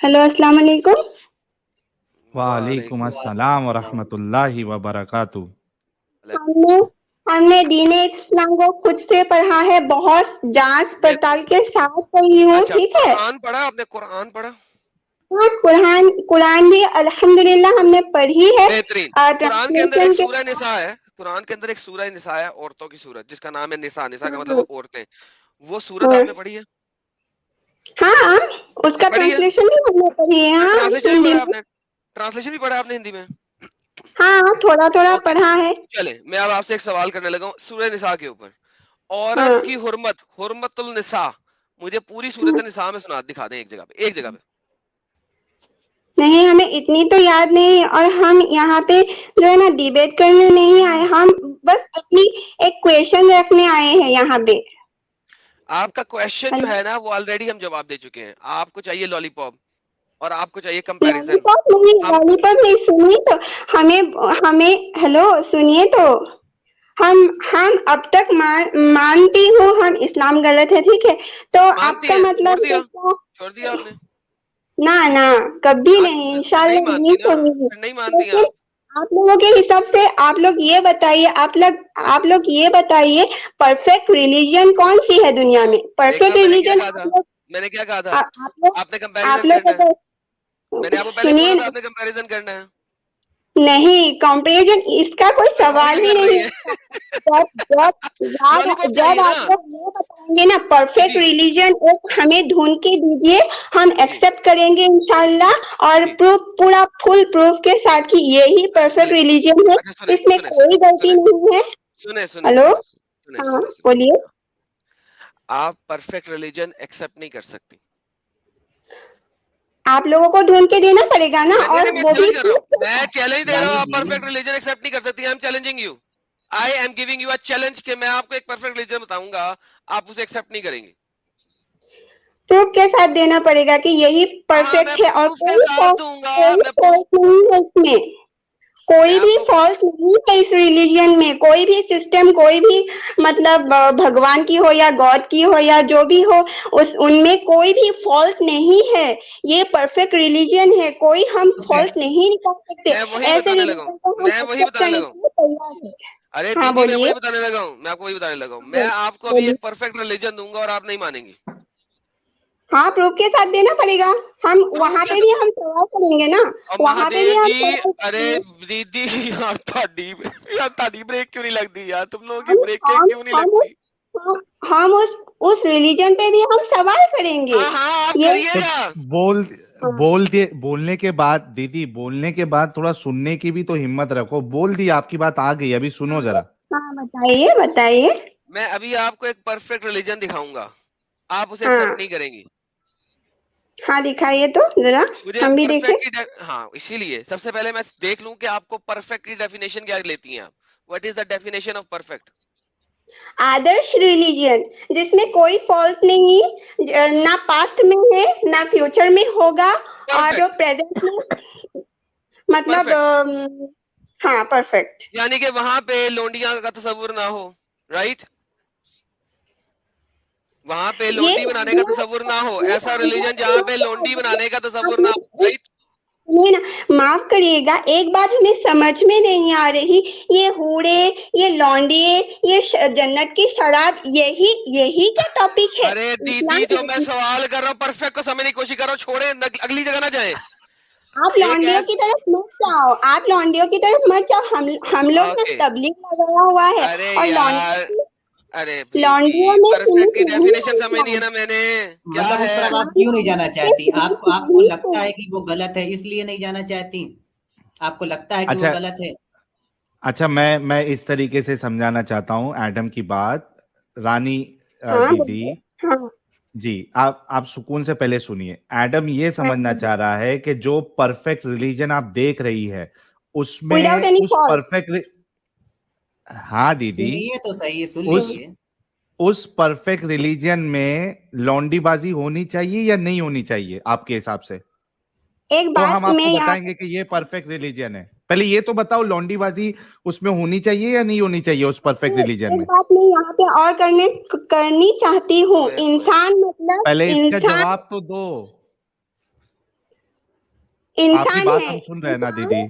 Hello, अस्सलाम वालेकुम। वालेकुम अस्सलाम व रहमतुल्लाहि व बरकातुहू। हमने हमने दीने इस्लाम को खुद से पढ़ा है, बहुत जांच पड़ताल के साथ पढ़ी हूँ, अच्छा, ठीक है। कुरान पढ़ा आपने? कुरान पढ़ा? हाँ, कुरान कुरान भी अल्हम्दुलिल्लाह हमने पढ़ी है। बेहतरीन। कुरान के अंदर ट्रांसलेशन एक के सूरह साथ। निसा है। कुरान के अंदर एक सूरह निसा है, औरतों की सूरत, जिसका नाम है निसा। निसा का मतलब हाँ, औरतें। वो सूरत हाँ, आपने पढ़ी है? हाँ, उसका पढ़ी है? ट्रांसलेशन भी हमने पढ़ी है, फिर हाँ, ट्रांसलेशन भी हिंदी पढ़ा है में। आपने? ट्रांसलेशन भी पढ़ा है आपने हिंदी में? हाँ, थोड़ा थोड़ा ओके, पढ़ा है। चले मैं अब आपसे एक सवाल करने लगा हूँ सूरह निसा के ऊपर। औरत हाँ, की हुर्मत, हुर्मतुल निसा, मुझे पूरी सूरत हाँ। निसा में सुना दिखा दें, एक जगह पे, एक जगह पे। नहीं, हमें इतनी तो याद नहीं है, और हम यहाँ पे जो है ना डिबेट करने नहीं आए, हम बस अपनी एक क्वेश्चन रखने आए हैं यहाँ पे। आपका क्वेश्चन जो हेलो। है ना, वो ऑलरेडी हम जवाब दे चुके हैं। आपको चाहिए लॉलीपॉप और आपको चाहिए कंपैरिजन। लॉलीपॉप नहीं, हम लॉलीपॉप नहीं, सुनिए तो। हमें हमें हेलो, सुनिए तो। हम अब तक मानती हूँ हम इस्लाम गलत है, ठीक है। तो मानती आपका हैं? छोड़ मतलब है दिया? क्या? छोड़ दिया आपने? ना ना, कभी आज नहीं, फिर नहीं इंशाल्लाह नहीं मानती ना, छोड़ूंगी। फिर नहीं मानती लेकिन आप। आप लोगों के हिसाब से आप लोग ये बताइए, आप लोग ये बताइए, परफेक्ट रिलीजन कौन सी है दुनिया में? देखा परफेक्ट मैंने क्या रिलीजन कहा था? मैंने क्या कहा था? आप लोग आपने आप कंपैरिजन लोग करना है। अगर मैंने आपको पहले बोला सुनिए था, ना। आपने कंपैरिजन करना है। नहीं, कंपैरिजन इसका कोई और सवाल क्या ही कर रही नहीं है? है। जब जब जब लॉलीपॉप जब चाहिए ना? आप लोग ये बताएंगे ना परफेक्ट जी रिलीजन, एक हमें ढूंढ के दीजिए, हम जी एक्सेप्ट करेंगे इंशाल्लाह, और जी। प्रूफ, पूरा फुल प्रूफ के साथ कि यही अच्छा परफेक्ट सुने, रिलीजन है, अच्छा सुने इसमें सुने कोई गलती सुने नहीं है। सुने सुने हेलो। सुने सुने हाँ, सुने सुने। बोलिए। आप परफेक्ट रिलीजन एक्सेप्ट नहीं कर सकती। आप लोगों को ढूंढ के देना पड़ेगा ना, नहीं और नहीं, मैं वो भी चैलेंज कर रहा प्रूफ हूँ, के मैं साथ। चैलेंज दे रहा हूँ। रानी आप जी, परफेक्ट रिलीजन एक्सेप्ट नहीं कर सकती। I am challenging you. I am giving you a challenge कि मैं आपको एक परफेक्ट रिलीजन बताऊंगा, आप उसे एक्सेप्ट नहीं करेंगे। प्रूफ के साथ देना पड़ेगा कि यही हाँ, मैं परफेक्ट है, और प्रूफ के साथ दूंगा। कोई मैं प्रूफ, फॉल्ट नहीं है इसमें। मैं कोई भी आपको, फॉल्ट नहीं है इस रिलीजन में, कोई भी सिस्टम, कोई भी मतलब भगवान की हो या गॉड की हो या जो भी हो, उस उनमें कोई भी फॉल्ट नहीं है। ये परफेक्ट रिलीजन है, कोई हम ओके। फॉल्ट नहीं निकाल सकते। मैं वही ऐसे बताने लगा हूँ, रिलीजन को हम मैं वही एक्सेप्ट बताने करने लगा के हूँ। लिए तैयार हैं। अरे हाँ, दीदी, मैं बोलिए। वही बताने लगा हूँ, मैं आपको वही बताने लगा हूँ। मैं बोल- आपको अभी बोलिए। एक परफेक्ट रिलीजन दूंगा और आप नहीं मानेंगी। हाँ, प्रूफ के साथ देना पड़ेगा। हम प्रूफ वहां के पे साथ। भी हम सवाल करेंगे ना। और वहां पे भी महादेव हम जी, सवाल अरे करेंगे। दीदी यार, ताड़ी ब्रेक क्यों नहीं लगती यार? तुम लोगों की हम ब्रेकें हम क्यों नहीं हम लगती? हम हम उस रिलीजन पे भी हम सवाल करेंगे। हाँ हाँ, आप ये। तो करिएगा। बोल हाँ, बोल दिए, बोलने के बाद दीदी, बोलने के बाद थोड़ा सुनने की भी तो हिम्मत रखो। बोल दी, आपकी बात आ गई, अभी सुनो हाँ, जरा। हाँ, बताइए बताइए। मैं अभी आपको एक परफेक्ट रिलीजन दिखाऊंगा, आप उसे एक्सेप्ट हाँ, नहीं करेंगी। हाँ, दिखाइए तो जरा, मुझे हम भी देखें। परफेक्ट की हाँ, इसीलिए सबसे पहले मैं देख लूं कि आपको परफेक्ट की डेफिनेशन क्या लेती हैं आप। What is the definition of perfect? Adarsh religion जिसमें कोई फॉल्ट नहीं, ना पास्ट में है ना फ्यूचर में होगा, और जो परफेक्ट, प्रेजेंट में मतलब परफेक्ट। हाँ, परफेक्ट। यानी कि वहां पे लोंडियां का तस्वुर ना हो, राइट? वहां पे ये लोंडी बनाने का तस्वुर ना हो, ऐसा रिलीजन जहां पे लोंडी बनाने का तस्वुर ना हो, सुनिए राइट? ना, माफ करिएगा, एक बात हमें समझ में नहीं आ रही। ये हूरे, ये लौंडिये, ये जन्नत की शराब, यही यही क्या टॉपिक है? अरे इस्लाम दीदी, जो मैं सवाल कर रहा हूँ परफेक्ट को समझने की कोशिश कर रहा हूँ, छोड़े, अगली जगह ना जाए। आप एक लौंडियों की ऐस तरफ मत जाओ, आप लौंडियों की तरफ मत जाओ। हम लोग ना ओके। तबलीग लगाया हुआ है, अरे और यार, अरे लौंडियों बेबी, में परफेक्ट सीमित की नहीं है डेफिनेशन समझनी है इस्लाम। ना मैंने। क्या मतलब उस है? तरफ आप इस्लाम क्यों नहीं जाना लौंडियों से चाहती? आपको सीमित आपको नहीं लगता है। है कि वो गलत है इसलिए नहीं जाना चाहती? आपको लगता है कि वो अच्छा, गलत है? अच्छा, मैं इस तरीके से समझाना चाहता हूँ एडम की बात। रानी हाँ, दीदी बोलिए। हाँ, जी, आप सुकून से पहले सुनिए। एडम ये हाँ, समझना बोलिए। चाह रहा है कि जो परफेक्ट रिलीजन आप देख रही है, विदाउट उसमें एनी उस फॉल्ट। परफेक्ट, हाँ दीदी, सुनिए तो सही, सुन उस लीजिए। उस परफेक्ट रिलीजन में लौंडीबाजी होनी चाहिए या नहीं होनी चाहिए आपके हिसाब से? एक तो बात हम मैं आपको यहाँ बताएंगे कि ये परफेक्ट रिलीजन है। पहले ये तो बताओ, लौंडीबाजी उसमें होनी चाहिए या नहीं होनी चाहिए उस परफेक्ट रिलीजन एक में? बात मैं यहाँ पे और करनी चाहती हूँ। ओए होए। इंसान मतलब पहले इसका इंसान। जवाब तो दो। इंसान बात है, हम सुन रहे हैं ना दीदी।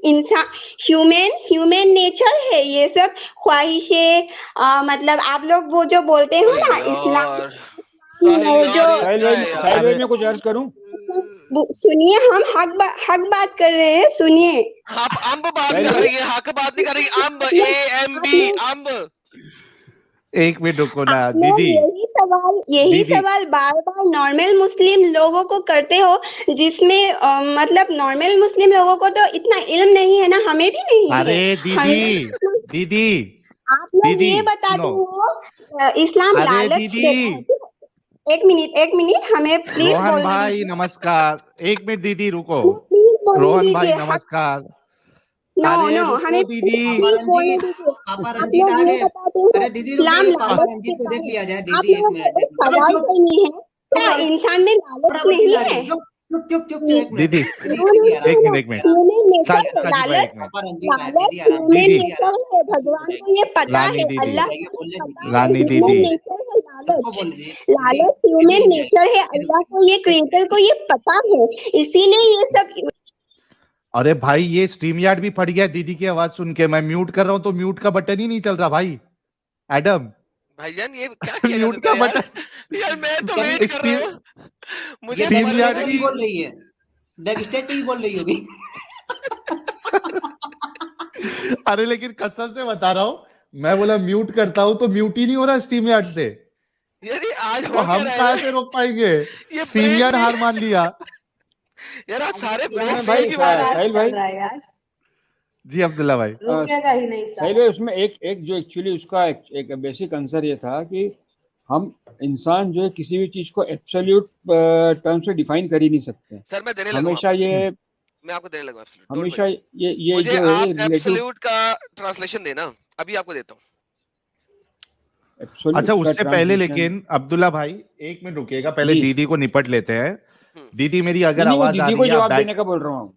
इंसान ह्यूमन नेचर है ये सब ख्वाहिशें। मतलब आप लोग वो जो बोलते हो ना इस्लाम यार वो साहिल जो यार ये साहिल क्या भाई, है यार? साहिल भाई मैं कुछ अर्ज करूं? सुनिए, हम हक बात कर रहे हैं, सुनिए। आप अम्ब बात साहिल कर भाई, रही है, हक बात नहीं कर रही। अम्ब AMB अम्ब। एक मिनट रुको ना आप लोग दीदी। यही दीदी सवाल बार बार नॉर्मल मुस्लिम लोगों को करते हो, जिसमें मतलब नॉर्मल मुस्लिम लोगों को तो इतना इल्म नहीं है ना, हमें भी नहीं है। अरे दीदी दीदी आप लोग दीदी ये बताते सुनो। हो इस्लाम अरे लालच दीदी देता है। एक मिनट, हमें प्लीज रोहन बोलने भाई दीजिए, नमस्कार। एक मिनट दीदी रुको। प्लीज बोलने रोहन भाई दीजिए। नमस्कार। नो अरे नो, रुको हमें दीदी। पापा प्लीज बोलने रंजीत, दीजिए। पापा आप रंजीत लोग आ ये गए। बताते हो अरे दीदी रुक इस्लाम जाइए, पापा लालच रंजीत को देता देख है। लिया जाए। आप दीदी एक लोगों मिनट, को एक अबे सवाल चुप, करनी है, क्या इंसान में लालच बड़ा नहीं चिल्ला रही है? है। चुप चुप चुप चुप चुप, एक मिनट दीदी दीदी, नो नो दीदी आराम, एक नो, मिनट एक मिनट। ह्यूमन नेचर है साजिद भाई लालच। एक मिनट। पापा रंजीत आए। लालच दीदी आराम, ह्यूमन दीदी नेचर है, भगवान को ये पता रानी है, दीदी अल्लाह जाइए, को बोलने पता दीजिए, है, रानी ह्यूमन दीदी नेचर है सबको लालच। बोलने दीजिए। दीदी लालच दीदी ह्यूमन रुक जाइए, नेचर है, दीदी रुक अल्लाह को ये जाइए, एक क्रिएटर मिनट। को ये पता है, इसीलिए ये सब। अरे भाई ये स्ट्रीम यार्ड भी फट गया दीदी की आवाज सुन के। मैं म्यूट कर रहा हूं तो म्यूट का बटन ही नहीं चल रहा भाई। एडम भाईजान ये क्या किया जा म्यूट सकता का है यार? बटन। यार मैं तो कभी वेट कर स्ट्रीम रहा हूँ, मुझे ये स्ट्रीम पता यार्ड लगा डेगिस्टेट की ही बोल रही है, डेगिस्टेट ही बोल रही होगी। अरे लेकिन कसम से बता रहा हूं, मैं बोला म्यूट करता हूं तो म्यूट ही नहीं हो रहा स्ट्रीम यार्ड से। यार ये आज तो हो क्या हम रहा है कहां यार? से रोक पाएंगे? ये स्ट्रीम ब्रेक यार्ड भी हार मान लिया। यार आज सारे उसमें ब्रेक भाई, फेल की बात है। साहिल भाई, जी अब्दुल्ला भाई। रुकेगा ही नहीं साहिल साला। भाई, उसमें एक जो एक्चुअली उसका एक बेसिक आंसर ये था कि हम इंसान जो है किसी भी चीज को एब्सोल्यूट टर्म से डिफाइन कर ही नहीं सकते। सर मैं देने लगा हमेशा आपको, ये मैं आपको देने लगा एब्सोल्यूट, डोंट हमेशा वरी। ये मुझे जो है आप रिलेटिव एब्सोल्यूट का ट्रांसलेशन देना, अभी आपको देता हूँ। एब्सोल्यूट अच्छा का उससे पहले ट्रांसलेशन। लेकिन अब्दुल्ला भाई एक मिनट रुकिएगा, पहले जी। दीदी को निपट लेते हैं। दीदी मेरी अगर नहीं, वो आवाज आ दीदी रही को है आप जवाब बैक। देने का बोल रहा हूँ।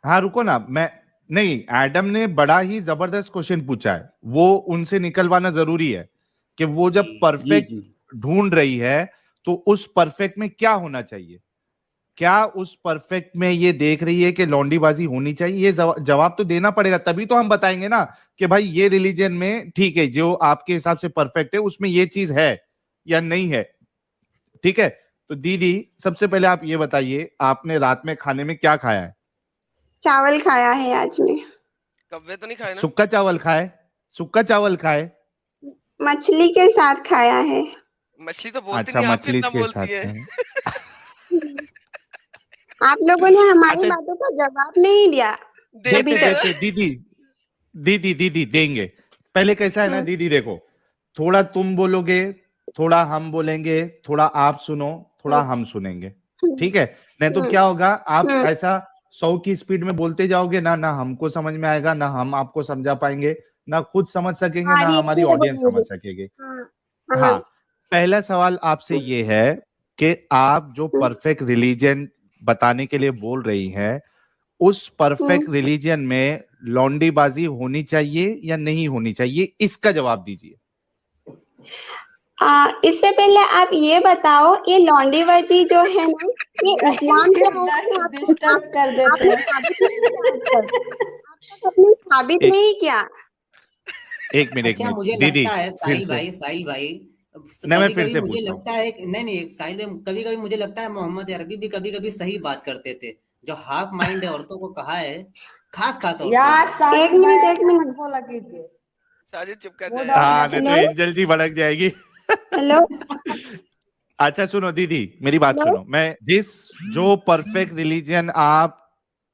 हाँ रुको ना, मैं नहीं, एडम ने बड़ा ही जबरदस्त क्वेश्चन पूछा है, वो उनसे निकलवाना जरूरी है कि वो जब जी, जी परफेक्ट जी ढूंढ रही है तो उस परफेक्ट में क्या होना चाहिए। क्या उस परफेक्ट में ये देख रही है कि लौंडीबाजी होनी चाहिए? ये जवाब तो देना पड़ेगा, तभी तो हम बताएंगे ना कि भाई ये रिलीजन में ठीक है, जो आपके हिसाब से परफेक्ट है उसमें ये चीज है या नहीं है। ठीक है, तो दीदी सबसे पहले आप ये बताइए, आपने रात में खाने में क्या खाया है? चावल खाया है आज में। कब्वे तो नहीं खाए ना? सुक्का चावल खाए? सुक्का चावल खाए? मछली के साथ खाया है। मछली तो बोलती अच्छा नहीं, आप मछली कितना के साथ बोलती है? खाए। आप लोगों ने हमारी अच्छा बातों का जवाब नहीं दिया देते अभी तक। देते दीदी दीदी दीदी देंगे। पहले कैसा है ना दीदी, देखो थोड़ा तुम बोलोगे, थोड़ा हम बोलेंगे, थोड़ा आप सुनो, थोड़ा हम सुनेंगे, ठीक है? नहीं तो क्या होगा, आप ऐसा 100 की स्पीड में बोलते जाओगे ना, ना हमको समझ में आएगा, ना हम आपको समझा पाएंगे, ना खुद समझ सकेंगे, ना हमारी ऑडियंस समझ सकेगी। हाँ, पहला सवाल आपसे ये है कि आप जो परफेक्ट रिलीजन बताने के लिए बोल रही हैं, उस परफेक्ट रिलीजन में लौंडीबाजी होनी चाहिए या नहीं होनी चाहिए, इसका जवाब दीजिए। इससे पहले आप ये बताओ, ये लौंडीबाजी जो है ना, ये इस्लाम के डिस्टर्ब कर देते हैं। आपने साबित नहीं किया। एक मिनट अच्छा मुझे दीदी लगता है फिर साहिल से भाई नहीं, मैं कभी फिर कभी से मुझे पूछता हूँ। लगता है नहीं साहिल भाई, कभी कभी मुझे लगता है मोहम्मद अरबी भी कभी कभी सही बात करते थे। जो हाफ माइंड औरतों को कहा है, खास औरतों यार को। साजिद एक मिनट, भाई एक मिनट। बोला कीजिए। साजिद चुप कर वो जाए। हाँ नहीं तो हेलो? एंजल जी भड़क जाएगी। हेलो, अच्छा सुनो दीदी, मेरी बात सुनो। मैं जो परफेक्ट रिलीजन आप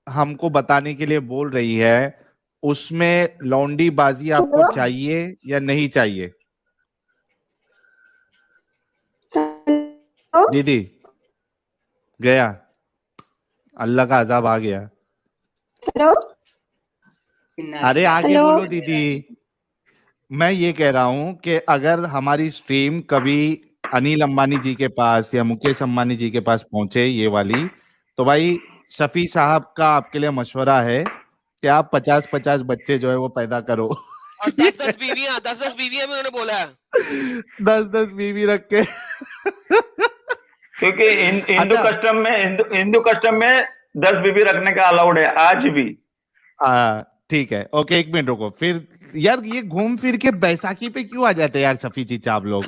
हमको बताने के लिए बोल रही है, उसमें लौंडीबाजी आपको चाहिए या नहीं चाहिए? दीदी गया, अल्लाह का अजाब आ गया। हेलो, अरे आगे हेलो? बोलो दीदी। मैं ये कह रहा हूं कि अगर हमारी स्ट्रीम कभी अनिल अंबानी जी के पास या मुकेश अंबानी जी के पास पहुंचे, ये वाली, तो भाई शफी साहब का आपके लिए मशवरा है कि आप 50-50 बच्चे जो है वो पैदा करो। और 10-10 बीवियां, 10-10 बीवियां भी उन्होंने बोला है। 10-10 बीवी रख के। क्योंकि हिंदू अच्छा। कस्टम में 10 बीबी रखने का अलाउड है आज भी। ठीक है, ओके, एक मिनट रुको। फिर यार ये घूम फिर के बैसाखी पे क्यों आ जाते हैं यार शफी चीचा आप लोग?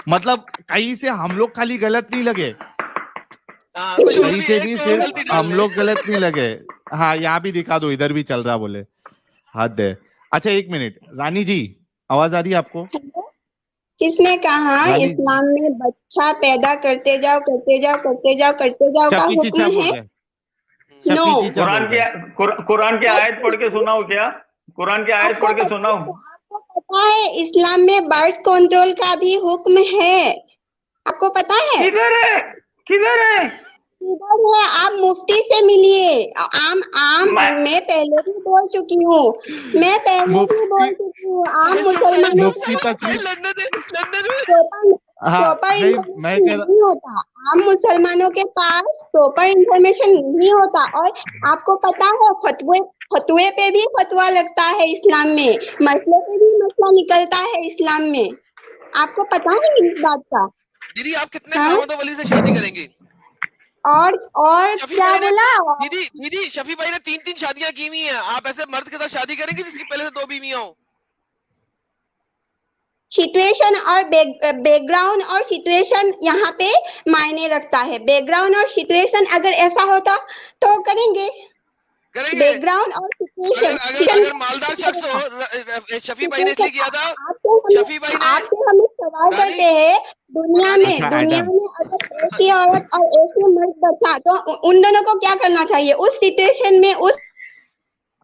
मतलब कहीं से हम लोग खाली गलत नहीं लगे, कुछ और कहीं भी से है, भी कोई सिर्फ गलती डाल हम ले। लोग गलत नहीं लगे। हाँ, यहाँ भी दिखा दो, इधर भी चल रहा बोले, हद है। अच्छा एक मिनट, रानी जी आवाज आ रही है आपको? किसने कहा रानी इस्लाम में बच्चा पैदा करते जाओ करते जाओ करते जाओ करते जाओ का शफी चीचा हुक्म बोल है? रहे हैं, नो। शफी चीचा बोल रहे हैं। कुरान की आयत पढ़ के सुनाओ क्या? कुरान की आयत पढ़ के सुनाओ। आपको पता है इस्लाम में बर्थ कंट्रोल का भी हुक्म है, आपको पता है? किधर है? किधर है? किधर है? आप मुफ्ती से मिलिए। मैं पहले भी बोल चुकी हूँ, मैं पहले भी मुफ्ती- बोल चुकी हूँ। आप साहिल, मुसलमानों मुफ्ती के तस्लीम, लड़ने दे। हाँ प्रॉपर नहीं, मैं कह नहीं होता। आप मुसलमानों के पास प्रॉपर इंफॉर्मेशन नहीं होता। और आपको पता है फतवे पे भी फतवा लगता है इस्लाम में, मसले पे भी मसला निकलता है इस्लाम में। आपको पता है इस बात का? दीदी आप कितने हाँ? मोहम्मद वली से शादी करेंगी? और शफी क्या भाई ने बोला? दीदी शफी भाई ने 3-3 शादियां की हुई हैं, आप ऐसे मर्द के साथ शादी करेंगी जिसकी पहले से 2 बीवियां हो? सिचुएशन और बैकग्राउंड और सिचुएशन यहाँ पे मायने रखता है। बैकग्राउंड और सिचुएशन अगर ऐसा होता तो करेंगे। बैकग्राउंड और सिचुएशन अगर मालदार शख्स हो, शफी भाई ने इसलिए किया था, शफी भाई ने आपसे हम एक सवाल करते हैं, दुनिया में अगर ऐसी औरत और ऐसे मर्द बचा तो उन दोनों को क्या करना चाहिए उस सिचुएशन में?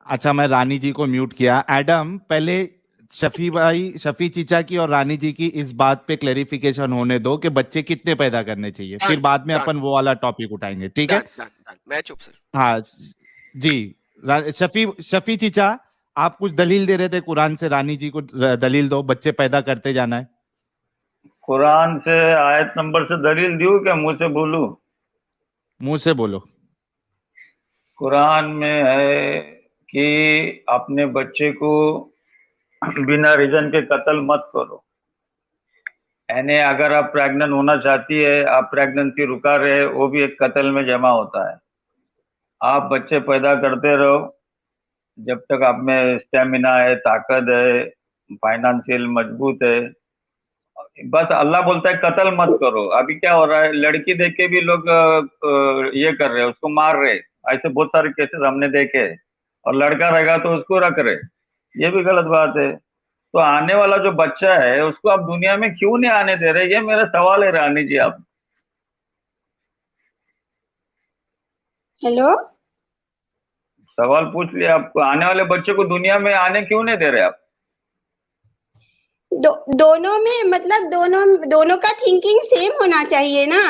अच्छा मैं रानी जी को म्यूट किया। एडम, पहले शफी चीचा की और रानी जी की इस बात पे क्लेरिफिकेशन होने दो कि बच्चे कितने पैदा करने चाहिए, फिर बाद में अपन वो वाला टॉपिक उठाएंगे, ठीक है? मैं चुप सर। हाँ जी, शफी चीचा आप कुछ दलील दे रहे थे कुरान से, रानी जी को दलील दो, बच्चे पैदा करते जाना है। कुरान से आयत नंबर से दलील दूं क्या मुंह से बोलूं? मुंह से बोलो। कुरान में है कि अपने बच्चे को बिना रीजन के कत्ल मत करो। यानी अगर आप प्रेग्नेंट होना चाहती है, आप प्रेगनेंसी रुका रहे, वो भी एक कत्ल में जमा होता है। आप बच्चे पैदा करते रहो जब तक आप में स्टेमिना है, ताकत है, फाइनेंशियल मजबूत है। बस अल्लाह बोलता है कत्ल मत करो। अभी क्या हो रहा है, लड़की देख के भी लोग ये कर रहे हैं, उसको मार रहे। ऐसे बहुत सारे केसेस हमने देखे। और लड़का रहेगा तो उसको रख रहे, ये भी गलत बात है। तो आने वाला जो बच्चा है उसको आप दुनिया में क्यों नहीं आने दे रहे, ये मेरा सवाल है रानी जी। आप हेलो, सवाल पूछ लिया, आपको आने वाले बच्चे को दुनिया में आने क्यों नहीं दे रहे आप? दोनों में मतलब दोनों का थिंकिंग सेम होना चाहिए ना,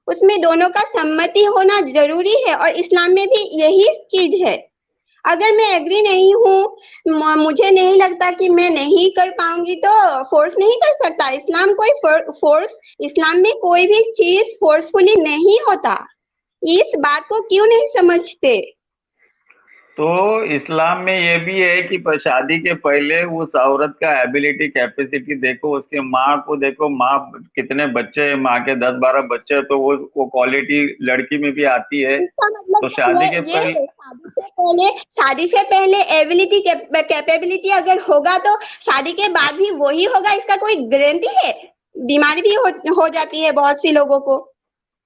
उसमें दोनों का सम्मति होना जरूरी है। और इस्लाम में भी यही चीज है। अगर मैं एग्री नहीं हूँ, मुझे नहीं लगता कि मैं नहीं कर पाऊंगी तो फोर्स नहीं कर सकता। इस्लाम में कोई भी चीज फोर्सफुली नहीं होता। इस बात को क्यों नहीं समझते? तो इस्लाम में ये भी है कि शादी के पहले उस औरत का एबिलिटी, कैपेसिटी देखो, उसके माँ को देखो, माँ कितने बच्चे हैं, माँ के 10-12 बच्चे, तो वो क्वालिटी लड़की में भी आती है। मतलब तो शादी से पहले एबिलिटी कैपेबिलिटी अगर होगा तो शादी के बाद भी वही होगा, इसका कोई गारंटी है? बीमारी भी हो जाती है बहुत सी लोगों को।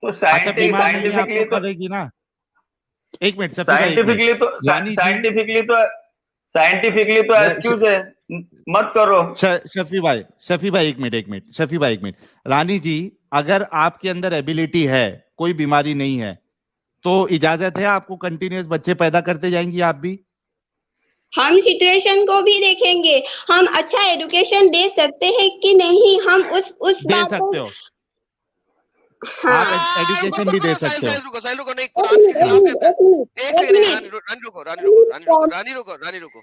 तो साइंटिफिकली तो करेगी ना। एक मिनट, साइंटिफिकली तो एक्सक्यूज है, मत करो। शफी भाई एक मिनट। रानी जी, अगर आपके अंदर एबिलिटी है, कोई बीमारी नहीं है, तो इजाजत है आपको कंटिन्यूअस बच्चे पैदा करते जाएंगी आप भी? हम सिचुएशन को भी देखेंगे, हम अच्छा एजुकेशन दे सकते हैं कि नहीं, हम उस दे बात सकते हो। हाँ, आप एजुकेशन भी दे सकते हो। रुको नहीं, कुरान के खिलाफ रानी रुको।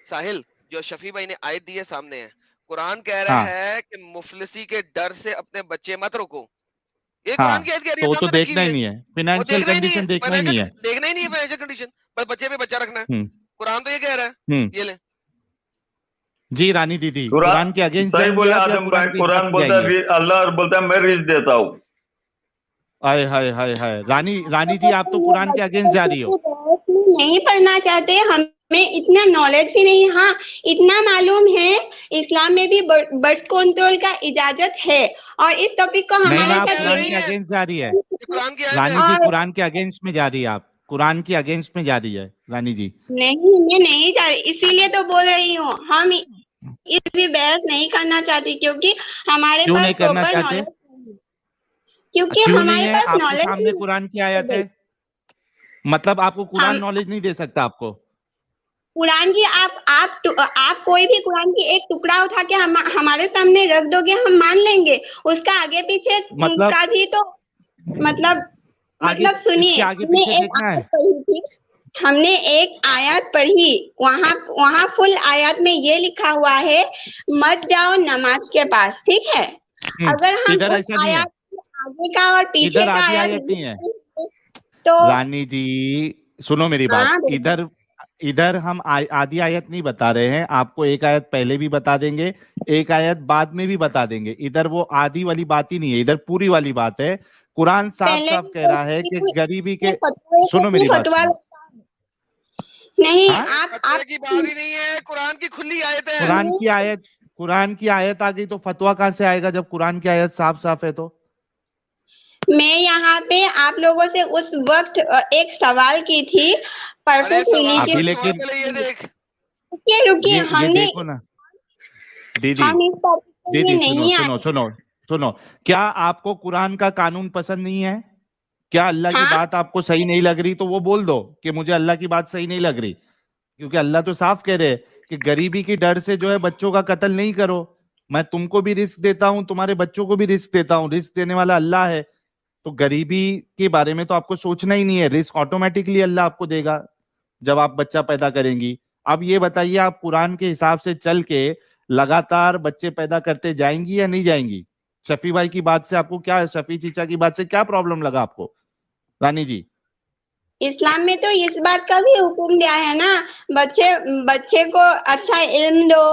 साहिल, जो शफी भाई ने आयत दी है सामने है, कुरान कह रहा है कि मुफलिसी के डर से अपने बच्चे मत रोको। ये कुरान की आयत कह रही है, तो देखना ही नहीं है, फाइनेंशियल कंडीशन देखना ही नहीं है, फाइनेंशियल कंडीशन, बस बच्चे पे बच्चा रखना है। कुरान तो ये कह रहा है। ये ले जी रानी दीदी, कुरान के अगेंस्ट सही बोले आदम भाई। कुरान बोलता है, अल्लाह बोलता है मैं रिस्क देता हूँ। हाय हाय हाय हाय, रानी जी आप तो कुरान के अगेंस्ट जा रही हो। नहीं पढ़ना चाहते, हमें इतना नॉलेज भी नहीं। हाँ, इतना मालूम है इस्लाम में भी बर्थ कंट्रोल का इजाजत है, और इस टॉपिक को नहीं हमारे ना, आप साथ कुरान नहीं के है। अगेंस्ट जा रही है ये कुरान की आयत रानी है। जी, और कुरान के अगेंस्ट में जा रही है, आप कुरान के अगेंस्ट में जा रही है रानी जी। नहीं, मैं नहीं जा रही, इसीलिए तो बोल रही हूँ। हम इस भी बहस नहीं करना चाहती, क्योंकि हमारे क्यों पास नहीं करना प्रॉपर चाहते? नॉलेज, क्योंकि क्यों नहीं हमारे है? पास आपके नॉलेज सामने कुरान की आयत है, मतलब आपको कुरान हम नॉलेज नहीं दे सकता आपको? कुरान की आप कोई भी कुरान की एक टुकड़ा उठा के हमारे सामने रख दोगे, हम मान लेंगे। उसका आगे पीछे मतलब का भी तो मतलब आगे, सुनिए, इसके आगे हमने पीछे एक देखना आयत है। पढ़ी थी, हमने एक आयत पढ़ी, वहां वहां फुल आयत में ये लिखा हुआ है, मत जाओ नमाज के पास, ठीक है। अगर हम इधर उस ऐसा नहीं है, आयत के आगे का और पीछे इधर का आधी आयत आयत नहीं नहीं है। पढ़ेंगे, तो रानी जी सुनो मेरी बात, हाँ बोलिए। इधर इधर हम आधी आयत नहीं बता रहे हैं आपको, एक आयत पहले भी बता देंगे, एक आयत बाद में भी बता देंगे। इधर वो आधी वाली बात ही नहीं है, इधर पूरी वाली बात है। कुरान साफ पहले साफ भी कह रहा है कि कोई गरीबी से के, फतवे से सुनो भी मेरी बात फतवा सुनो। नहीं, हाँ, फतवे की बात ही नहीं है, कुरान की खुली आयत है। कुरान की आयत आ गई तो फतवा कहां से आएगा जब कुरान की आयत साफ साफ है तो? मैं यहाँ पे आप लोगों से उस वक्त एक सवाल की थी, अरे परफेक्ट सवाल अभी को रिलीजियन। छोड़, लेकिन पहले ये देख। रुकिए रुकिए, ये देखो ना दीदी, हम इस टॉपिक के लिए दीदी सुनो नहीं सुनो आए। सुनो सुनो, क्या आपको कुरान का कानून पसंद नहीं है? क्या अल्लाह की हाँ, बात आपको सही नहीं लग रही तो वो बोल दो कि मुझे अल्लाह की बात सही नहीं लग रही, क्योंकि अल्लाह तो साफ कह रहे हैं कि गरीबी की डर से जो है बच्चों का कत्ल नहीं करो। मैं तुमको भी रिस्क देता हूं, तुम्हारे बच्चों को भी रिस्क देता हूं, रिस्क देने वाला अल्लाह है। तो गरीबी के बारे में तो आपको सोचना ही नहीं है, रिस्क ऑटोमेटिकली अल्लाह आपको देगा जब आप बच्चा पैदा करेंगी। अब ये बताइए, आप कुरान के हिसाब से चल के लगातार बच्चे पैदा करते जाएंगी या नहीं जाएंगी? शफी भाई की बात से आपको क्या, शफी चीचा की बात से क्या प्रॉब्लम लगा आपको रानी जी? इस्लाम में तो इस बात का भी हुक्म दिया है ना, बच्चे बच्चे को अच्छा इल्म दो।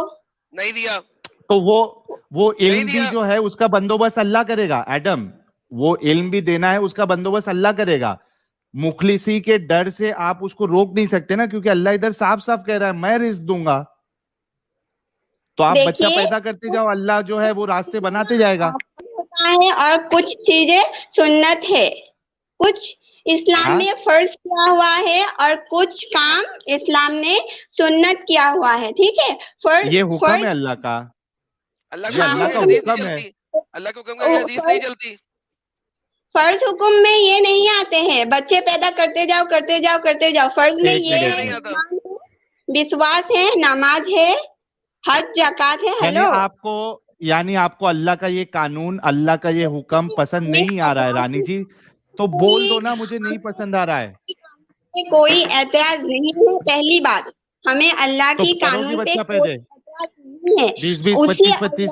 नहीं दिया, तो वो नहीं इल्म भी दिया। जो है उसका बंदोबस्त अल्लाह करेगा एडम, वो इल्म भी देना है, उसका बंदोबस्त अल्लाह करेगा। मुखलिसी के डर से आप उसको रोक नहीं सकते ना, क्योंकि अल्लाह इधर साफ साफ कह रहा है मैं रिस्क दूंगा। तो आप बच्चा देखिए, पैदा करते जाओ, अल्लाह जो है वो रास्ते बनाते जाएगा। होता है और कुछ चीजें सुन्नत है, कुछ इस्लाम हाँ, में फर्ज किया हुआ है और कुछ काम इस्लाम ने सुन्नत किया हुआ है, ठीक है। फर्ज ये हुक्म है फर्ज अल्लाह का, अल्लाह ये के हाँ हुक्म अल्लाह की का हाँ, हदीस नहीं हुक्म है। चलती। अल्लाह के हुक्म की हदीस नहीं चलती। फर्ज हुक्म में ये नहीं आते हैं, बच्चे पैदा करते जाओ करते जाओ करते जाओ। फर्ज में एक ये मिनट, क्या एक है, नहीं मिनट, आता? ईमान है, विश्वास है, नमाज है, हज जकात है। यानी हेलो, आपको अल्लाह का ये कानून, अल्लाह का ये हुक्म पसंद हमें नहीं आ रहा है अल्लाह रानी की जी, तो बोल दो ना मुझे नहीं पसंद आ रहा है। पे कोई एतराज नहीं है। पहली बात, हमें अल्लाह तो की करोगे कानून पे बच्चा कोई पैदे एतराज नहीं है। 20 20 उसी 25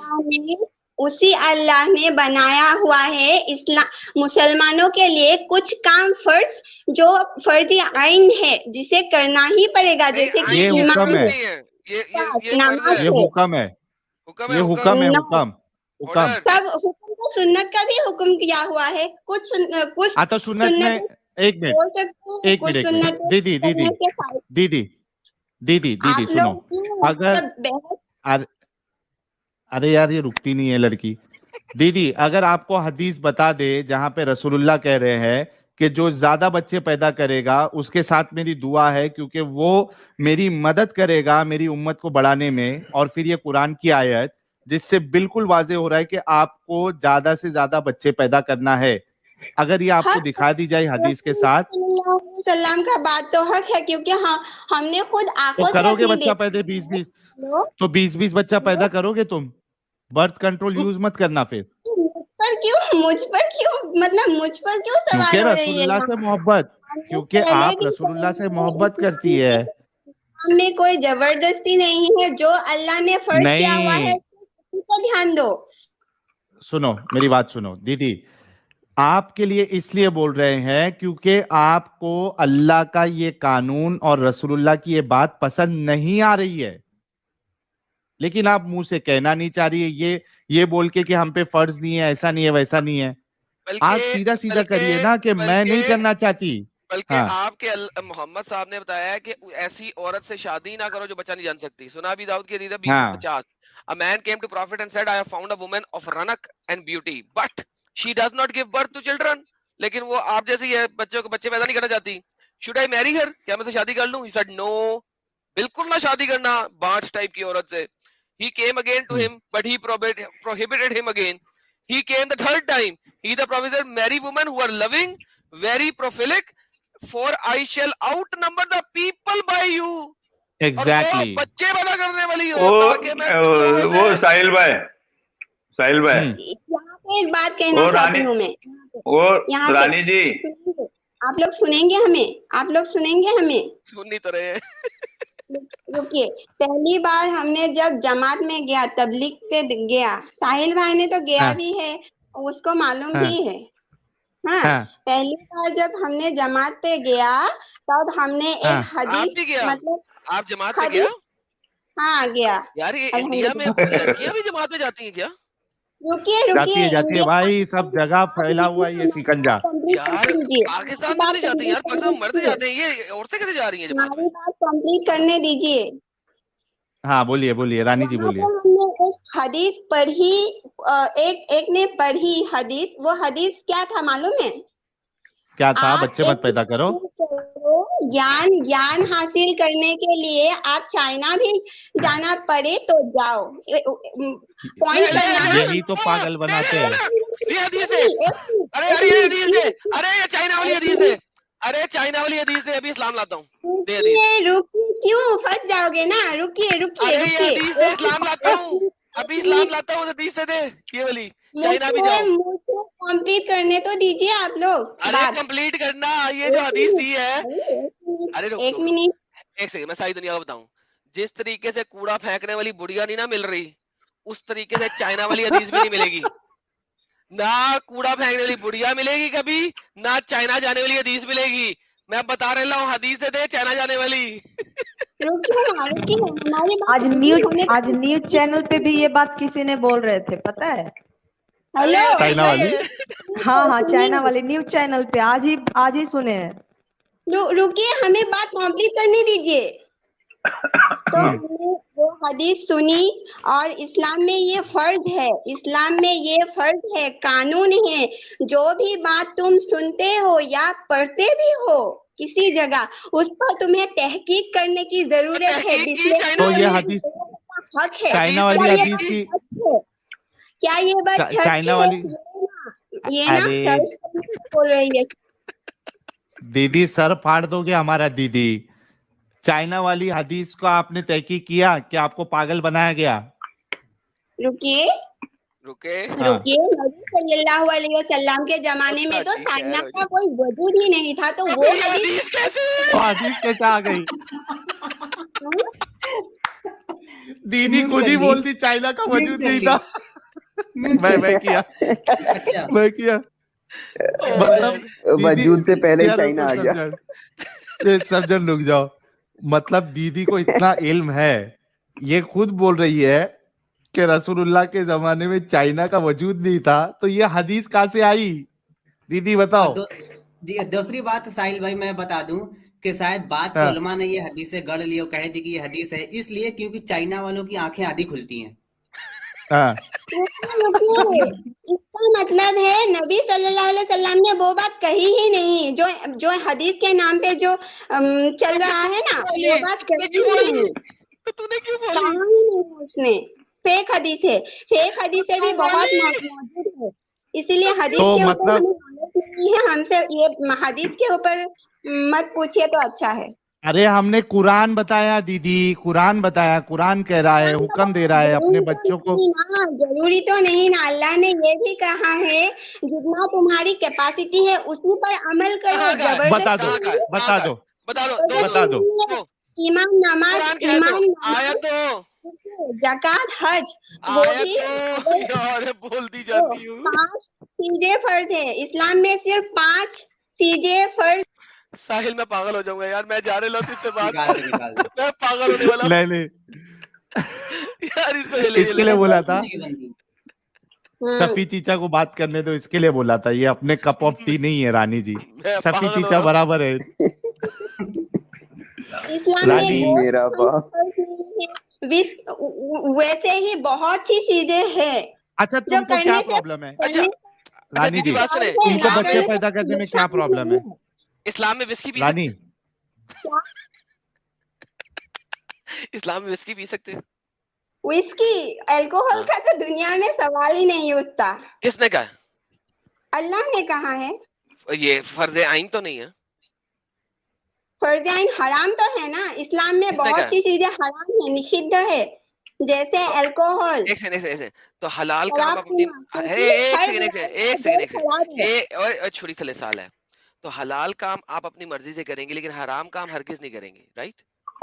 25? अल्लाह ने बनाया हुआ है इस्लाम मुसलमानों के लिए कुछ काम फर्ज, जो फर्ज आइन है, जिसे करना ही पड़ेगा, नहीं, जैसे कि ये आइन ये हुक्म ईमान जरूरत है, नहीं है। ये फर्ज नमाज है। ये है। हुक्म है, हुक्म है, ये हुक्म। हुक्म है, न- हुक्म हुक्म। ऑर्डर। सब हुक्म तो सुन्नत का भी हुक्म किया हुआ है, कुछ तो सुन्नत में, सुन्नत एक मिनट, बोल सकते हैं, कुछ एक मिनट, सुन्नत दीदी दीदी करने के फायदे। दीदी दीदी दीदी आप सुनो। लोग क्यों अगर मतलब बहस। अरे अरे यार ये रुकती नहीं है लड़की। दीदी अगर आपको हदीस बता दे जहां पे रसूलुल्लाह कह रहे हैं कि जो ज्यादा बच्चे पैदा करेगा उसके साथ मेरी दुआ है, क्योंकि वो मेरी मदद करेगा मेरी उम्मत को बढ़ाने में, और फिर ये कुरान की आयत जिससे बिल्कुल वाजे हो रहा है कि आपको ज्यादा से ज्यादा बच्चे पैदा करना है, अगर ये आपको हक दिखा दी जाए हदीस के रसूल साथ, सल्लल्लाहु अलैहि वसल्लम का बात तो हक है, क्योंकि हमने खुद तो आंखों से करोगे अपनी बच्चा देखा पैदा है। 20-20? हेलो, तो 20-20 बच्चा पैदा करोगे तुम? बर्थ कंट्रोल यूज मत करना फिर, मुझ पर क्यों क्योंकि सवाल हो रही है रसूलुल्लाह से यहाँ। मोहब्बत, हमने क्योंकि पहले आप भी रसूलुल्लाह से कहा है, मोहब्बत करती है। इस्लाम में कोई जबरदस्ती नहीं है, जो अल्लाह ने फर्ज किया हुआ है नहीं, उसी पर ध्यान दो। सुनो मेरी बात सुनो दीदी, आपके लिए इसलिए बोल रहे हैं क्योंकि आपको अल्लाह का ये कानून और रसूलुल्लाह की ये बात पसंद नहीं आ रही है, लेकिन आप मुंह से कहना नहीं चाह रही है, ये बोल के कि हम पे फर्ज नहीं है, ऐसा नहीं है, वैसा नहीं है। आप सीधा सीधा करिए ना कि मैं नहीं करना चाहती। बल्कि हाँ। आपके मोहम्मद साहब ने बताया है कि ऐसी औरत से शादी ना करो जो बच्चा नहीं जान सकती। सुना अभी दाऊद की हदीस है 20:50। A man came to prophet and said, I have found a woman of ranak and beauty, but she does not give birth to children. लेकिन वो आप जैसे ही है, बच्चे पैदा नहीं करना चाहती। Should I marry her? क्या मैं से शादी कर लूं? He said, no. बिल्कुल ना शादी करना बांट टाइप की औरत से। He came again to him, but he prohibited him again. He came the third time. He the prophet said, marry women who are loving, very prolific, for I shall outnumber the people by you. Exactly. और बच्चे पैदा करने वाली हो वो ताकि मैं वो साहिल भाई यहाँ पे एक बात कहना वो चाहती रानी- हूँ मैं। वो यहाँ पे रानी जी सुनिए, आप लोग सुनेंगे हमें, आप लोग सुनेंगे हमें। सुन नहीं तो रहे हैं। रुकिए, पहली बार हमने जब जमात में गया, तबलीग पे गया, साहिल भाई ने तो गया हाँ। भी है, उसको मालूम हाँ। भी है। हाँ, हाँ। पहली बार जब हमने जमात पे गया तब हमने एक हाँ। आप हदीस भी गया? मतलब आप जमात में हदीस गया? हाँ गया। यार ये इंडिया में अल्हम्दुलिल्लाह। लड़कियां भी जमात में जाती हैं क्या? रुकिए जाती रुकिए, है इंडिया भाई, सब जगह फैला हुआ है ये शिकंजा। कंप्लीट यार करने दीजिए। पाकिस्तान में नहीं जाती यार, पाकिस्तान में मर्द जाते हैं, ये औरतें कैसे जा रही हैं जमात में? हमारी बात कंप्लीट करने दीजिए। हाँ बोलिए बोलिए रानी जी वहाँ बोलिए। पे हमने एक हदीस पढ़ी, एक ने पढ़ी हदीस। वो हदीस क्या था मालूम है? क्या था? आप बच्चे मत एक पैदा करो। ज्ञान हासिल करने के लिए आप चाइना भी जाना पड़े तो जाओ। पॉइंट करना है। यही तो पागल बनाते हैं। ये हदीस है। अरे ये हदीस है। अरे ये चाइना वाली हदीस है। अरे चाइना वाली हदीस है, अभी इस्लाम लाता हूँ। रुकिए, क्यों फंस जाओगे ना? रुकिए अरे ये हदीस है, इस्लाम लाता हूँ, अभी इस्लाम लाता हूँ। हदीस दे ये वाली, चाइना भी जाओ। मुझे कंप्लीट करने तो दीजिए आप लोग। अरे कंप्लीट करना, ये जो हदीस दी है। अरे रुक, एक मिनट, एक सेकंड, मैं सारी दुनिया को बताऊं। जिस तरीके से कूड़ा फेंकने वाली बुढ़िया नहीं ना मिल रही, उस तरीके से चाइना वाली हदीस भी नहीं मिलेगी। ना कूड़ा फेंकने वाली बुढ़िया मिलेगी कभी, ना चाइना जाने वाली हदीस मिलेगी। मैं बता रहा हूँ, हदीस दे दे चाइना जाने वाली। आज न्यूज चैनल पे भी ये बात किसी ने बोल रहे थे, पता है? हेलो, चाइना वाली? हाँ, चाइना वाले न्यूज चैनल पे आज ही सुने हैं। रुकिए, हमें बात कंप्लीट करने दीजिए। तो हमने वो हदीस सुनी, और इस्लाम में ये फर्ज है, इस्लाम में ये फर्ज है, कानून है। जो भी बात तुम सुनते हो या पढ़ते भी हो किसी जगह, उस पर तुम्हें तहकीक करने की जरूरत है। तो ये हदीस हक है। चाइना वाली हदीस की, क्या ये बात चाइना वाली? ये ना सर्च करने को बोल रही है। दीदी सर फाड़ दोगे हमारा दीदी। चाइना वाली हदीस को आपने तहकीक किया कि आपको पागल बनाया गया? रुकिए, नबी सल्लल्लाहु अलैहि वसल्लम के जमाने में तो चाइना का कोई वजूद ही नहीं था, तो वो हदीस कैसे आ गई? दीदी खुद ही बोल दी चाइना का वजूद नहीं था। मैं किया मतलब वजूद से पहले ही चाइना आ गया। सब जन रुक जाओ। मतलब दीदी को इतना इल्म है, ये खुद बोल रही है कि रसूलुल्लाह के जमाने में चाइना का वजूद नहीं था, तो ये हदीस कहाँ से आई? दीदी बताओ। दूसरी बात साहिल भाई मैं बता दूं कि शायद बात के उलमा ने ये हदीसें गढ़ ली और कह दी कि ये हदीस है इसलिए क्योंकि चाइना वालों की आंखें आधी खुलती हैं। इसका मतलब है नबी सल्लल्लाहु अलैहि वसल्लम ने वो बात कही ही नहीं जो हदीस के नाम पे जो चल रहा है ना, वो बात कही ही नहीं। तो तूने क्यों बोली? कहा ही नहीं उसने। फेक हदीस है, फेक हदीसें भी बहुत मौजूद है, इसीलिए हदीस तो के ऊपर मतलब हमें नॉलेज नहीं है। हमसे ये हदीस के ऊपर मत पूछिए तो अच्छा है। अरे हमने कुरान बताया दीदी, कुरान बताया, कुरान कह रहा है, हुक्म दे रहा है अपने बच्चों को। जरूरी तो नहीं ना, अल्लाह ने ये भी कहा है जितना तुम्हारी कैपेसिटी है उसी पर अमल करो। बता दो। ईमान, नमाज, ज़कात, हज, वो भी बोल दी जाती हूँ। 5 चीजें फर्ज है इस्लाम में, सिर्फ 5 चीजें फर्ज। साहिल मैं पागल हो जाऊंगा यार, मैं जाने लगा तुझसे बात। मैं पागल होने वाला। नहीं यार इसको इसके लिए बोला था, शफी चीचा को बात करने दो, इसके लिए बोला था, ये अपने कप ऑफ टी नहीं है रानी जी। मैं शफी पागल हो चीचा रहा हूँ। बराबर है। इस्लाम रानी में मेरा बाप। वैसे ही बहुत सी चीजें हैं अच्छा जो तुमको क्या करने से प्रॉब्लम है अच्छा रानी दीदी जी? बात सुने, तुमको इस्लाम बच्चे में पैदा करने में क्या प्रॉब्लम है इस्लाम में विस्की पी रानी? इस्लाम में विस्की पी सकते हैं? विस्की अल्कोहल का तो दुनिया में सवाल ही नहीं उठता। किसने कहा? अल्लाह ने कहा है। ये फर्ज आइन तो नहीं है? फर्ज आइन हराम तो है ना, इस्लाम में किसने बहुत कहा? सी चीजें हराम है, निषिद्ध है, जैसे अल्कोहल, एक सेकंड तो हलाल काम शराब आप अपनी पीना, एक हर सेकंड वैरायटी का जो हलाल है। और छोटी सा साल है तो हलाल काम आप अपनी मर्जी से करेंगे, लेकिन हराम काम हरगिज नहीं करेंगे, राइट?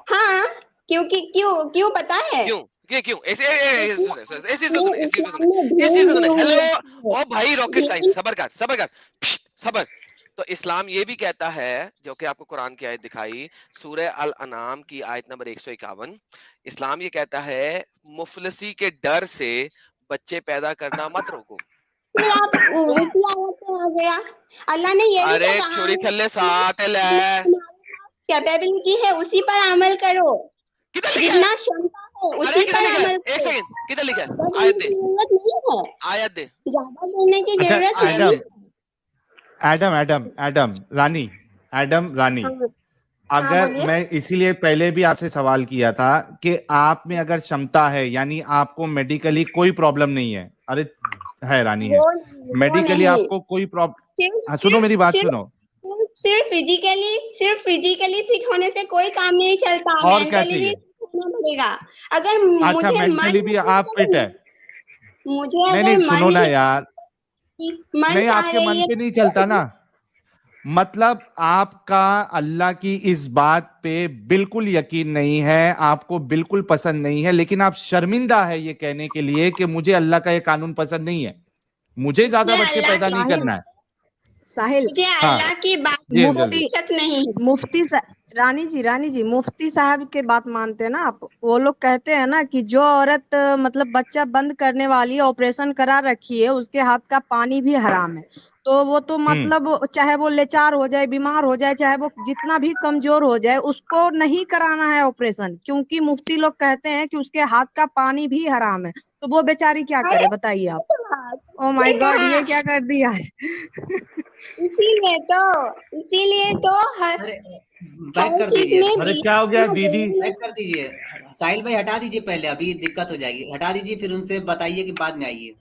हाँ, क्योंकि क्यों पता है? क्यों क्यों ऐसे क्योंकि इस चीज को आपने सुने, इस चीज को इस्लाम में सुने, इस चीज को सुने। ढील दी हुई हेलो है। ओ भाई रॉकेट साइंस, ढील सबर कर सबर। तो इस्लाम ये भी कहता है, जो कि आपको कुरान की आयत दिखाई, सूरह अल अनाम की आयत नंबर 151, इस्लाम ये कहता है मुफलसी के डर से बच्चे पैदा करना मत रोको। फिर आप उसी आयत पे आ गया, अल्लाह ने ये भी अरे तो कहा छोड़ी है थल्ले साथ है कैपेबिलिटी है उसी पर अमल करो, किधर लिखा है? जितना क्षमता है अरे उसी किधर पर लिखा है? अमल एक करो। सेकंड, किधर लिखा है? ज्यादा आयत करने दे, की जरूरत नहीं है, आयत दे। ज्यादा करने की अच्छा जरूरत आयत नहीं दे। है। एडम रानी, हाँ, हाँ अगर बोलिए। मैं इसीलिए पहले भी आपसे सवाल किया था कि आप में अगर क्षमता है, यानी आपको मेडिकली कोई प्रॉब्लम नहीं है। अरे है रानी है, वो नहीं, मेडिकली आपको कोई प्रॉब्लम, हाँ सुनो मेरी बात सुनो। सिर्फ फिजिकली फिट होने से कोई काम नहीं चलता, और क्या मेंटली भी चाहिए? फिट होना पड़ेगा। अगर अच्छा मुझे मेंटली मन भी आप फिट है? मुझे नहीं अगर नहीं मन सुनो ना ही यार, मन नहीं चाह आपके रही मन है पे नहीं चलता ना, मतलब आपका अल्लाह की इस बात पे बिल्कुल यकीन नहीं है, आपको बिल्कुल पसंद नहीं है, लेकिन आप शर्मिंदा है ये कहने के लिए कि मुझे अल्लाह का ये कानून पसंद नहीं है, मुझे ज्यादा मुझे बच्चे अल्लाह पैदा की नहीं करना है। साहिल मुझे हाँ अल्लाह की बात जी में जल्दी। कोई शक नहीं है। रानी जी मुफ्ती साहब के बात मानते हैं ना आप? वो लोग कहते हैं ना कि जो औरत मतलब बच्चा बंद करने वाली ऑपरेशन करा रखी है, उसके हाथ का पानी भी हराम है। तो वो तो मतलब चाहे वो लाचार हो जाए, बीमार हो जाए, चाहे वो जितना भी कमजोर हो जाए, उसको नहीं कराना है ऑपरेशन, क्योंकि मुफ्ती लोग कहते हैं कि उसके हाथ का पानी भी हराम है। तो वो बेचारी क्या करे, अरे बताइए आप। बात ओ माय ये गॉड, कहा, ये क्या कर दिया है। इसीलिए तो अरे बैक हर कर चीज दीजिए, में अरे क्या हो गया दीदी? बैक कर दीजिए। साहिल भाई हटा दीजिए, पहले अभी दिक्कत हो जाएगी, हटा दीजिए, फिर उनसे बताइए कि बाद में आइए।